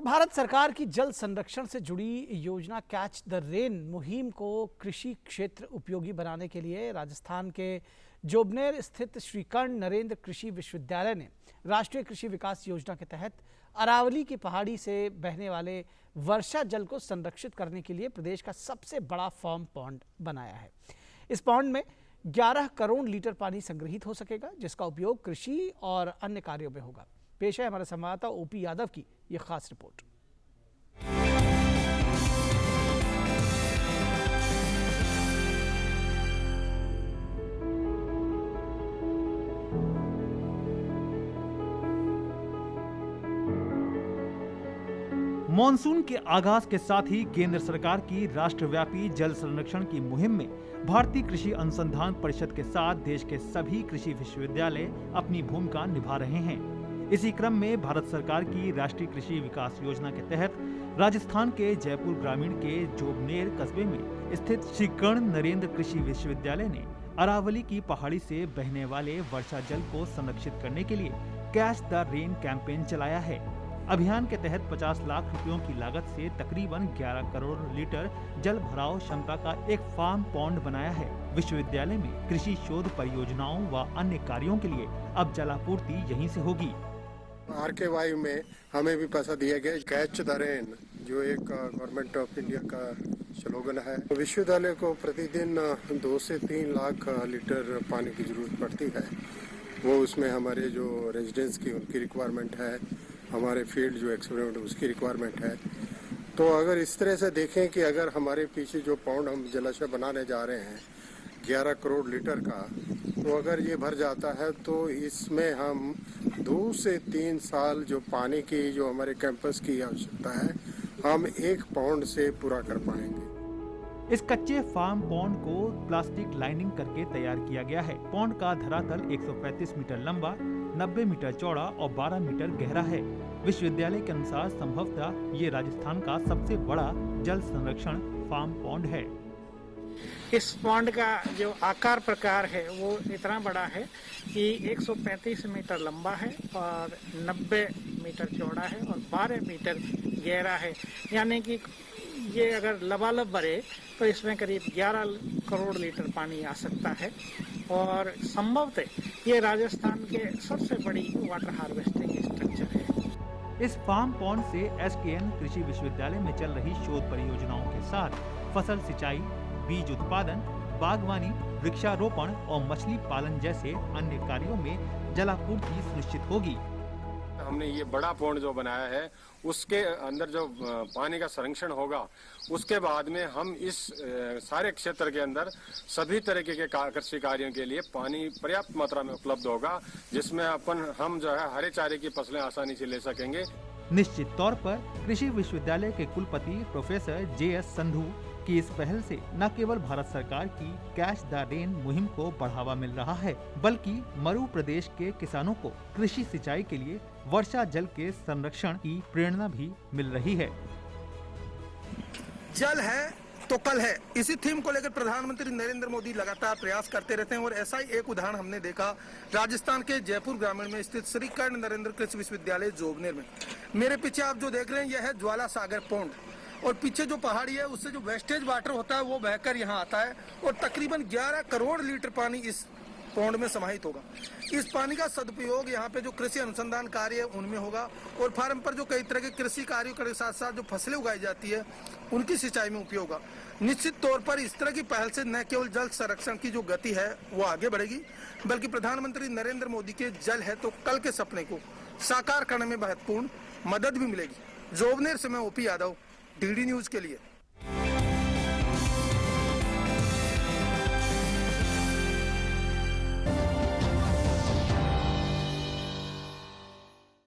भारत सरकार की जल संरक्षण से जुड़ी योजना कैच द रेन मुहिम को कृषि क्षेत्र उपयोगी बनाने के लिए राजस्थान के जोबनेर स्थित श्री कर्ण नरेंद्र कृषि विश्वविद्यालय ने राष्ट्रीय कृषि विकास योजना के तहत अरावली की पहाड़ी से बहने वाले वर्षा जल को संरक्षित करने के लिए प्रदेश का सबसे बड़ा फार्म पॉन्ड बनाया है। इस पॉन्ड में 11 करोड़ लीटर पानी संग्रहित हो सकेगा, जिसका उपयोग कृषि और अन्य कार्यों में होगा। पेश है हमारे संवाददाता ओपी यादव की यह खास रिपोर्ट। मॉनसून के आगाज के साथ ही केंद्र सरकार की राष्ट्रव्यापी जल संरक्षण की मुहिम में भारतीय कृषि अनुसंधान परिषद के साथ देश के सभी कृषि विश्वविद्यालय अपनी भूमिका निभा रहे हैं। इसी क्रम में भारत सरकार की राष्ट्रीय कृषि विकास योजना के तहत राजस्थान के जयपुर ग्रामीण के जोबनेर कस्बे में स्थित श्री कर्ण नरेंद्र कृषि विश्वविद्यालय ने अरावली की पहाड़ी से बहने वाले वर्षा जल को संरक्षित करने के लिए कैच द रेन कैंपेन चलाया है। अभियान के तहत 50 लाख रुपयों की लागत से तकरीबन 11 करोड़ लीटर जल भराव क्षमता का एक फार्म पॉन्ड बनाया है। विश्वविद्यालय में कृषि शोध परियोजनाओं व अन्य कार्यों के लिए अब जलापूर्ति यहीं से होगी। RKY में हमें भी पैसा दिया गया कैच द रेन, जो एक गवर्नमेंट ऑफ इंडिया का स्लोगन है। विश्वविद्यालय को प्रतिदिन 2 से 3 लाख लीटर पानी की जरूरत पड़ती है। वो उसमें हमारे जो रेजिडेंट्स की उनकी रिक्वायरमेंट है, हमारे फील्ड जो एक्सपेरिमेंट उसकी रिक्वायरमेंट है। तो अगर इस तरह से देखें कि अगर हमारे पीछे जो पौंड हम जलाशय बनाने जा रहे हैं 11 करोड़ लीटर का, तो अगर ये भर जाता है तो इसमें हम 2 से 3 साल जो पानी की जो हमारे कैंपस की आवश्यकता है हम 1 पौंड से पूरा कर पाएंगे। इस कच्चे फार्म पॉन्ड को प्लास्टिक लाइनिंग करके तैयार किया गया है। पॉन्ड का धरातल 135 मीटर लंबा, 90 मीटर चौड़ा और 12 मीटर गहरा है। विश्वविद्यालय के अनुसार संभवतः ये राजस्थान का सबसे बड़ा जल संरक्षण फार्म पॉन्ड है। इस पॉन्ड का जो आकार प्रकार है वो इतना बड़ा है कि 135 मीटर लंबा है और 90 मीटर चौड़ा है और 12 मीटर गहरा है। यानी कि ये अगर लबालब भरे तो इसमें करीब 11 करोड़ लीटर पानी आ सकता है और संभवतः ये राजस्थान के सबसे बड़ी वाटर हार्वेस्टिंग स्ट्रक्चर है। इस फार्म पॉन्ड से SKN कृषि विश्वविद्यालय में चल रही शोध परियोजनाओं के साथ फसल सिंचाई, बीज उत्पादन, बागवानी, वृक्षारोपण और मछली पालन जैसे अन्य कार्यों में जलापूर्ति सुनिश्चित होगी। हमने ये बड़ा पॉन्ड जो बनाया है उसके अंदर जो पानी का संरक्षण होगा, उसके बाद में हम इस सारे क्षेत्र के अंदर सभी तरीके के कृषि कार्यों के लिए पानी पर्याप्त मात्रा में उपलब्ध होगा, जिसमें हम जो है हरे चारे की फसलें आसानी से ले सकेंगे। निश्चित तौर पर कृषि विश्वविद्यालय के कुलपति प्रोफेसर JS संधू की इस पहल से न केवल भारत सरकार की कैच द रेन मुहिम को बढ़ावा मिल रहा है, बल्कि मरु प्रदेश के किसानों को कृषि सिंचाई के लिए वर्षा जल के संरक्षण की प्रेरणा भी मिल रही है। जल है तो कल है, इसी थीम को लेकर प्रधानमंत्री नरेंद्र मोदी लगातार प्रयास करते रहते हैं और ऐसा ही एक उदाहरण हमने देखा राजस्थान के जयपुर ग्रामीण में स्थित श्री कर्ण नरेंद्र कृषि विश्वविद्यालय जोबनेर में। मेरे पीछे आप जो देख रहे हैं यह है ज्वाला सागर पौंड और पीछे जो पहाड़ी है उससे जो वेस्टेज वाटर होता है वो बहकर यहाँ आता है और तकरीबन 11 करोड़ लीटर पानी इस पौंड में समाहित होगा। इस पानी का सदुपयोग यहाँ पे जो कृषि अनुसंधान कार्य है उनमें होगा और फार्म पर जो कई तरह के कृषि कार्यों के साथ साथ जो फसलें उगाई जाती है उनकी सिंचाई में उपयोग होगा। निश्चित तौर पर इस तरह की पहल से न केवल जल संरक्षण की जो गति है वो आगे बढ़ेगी, बल्कि प्रधानमंत्री नरेंद्र मोदी के जल है तो कल के सपने को साकार करने में महत्वपूर्ण मदद भी मिलेगी। जोबनेर से मैं OP यादव, DD न्यूज के लिए।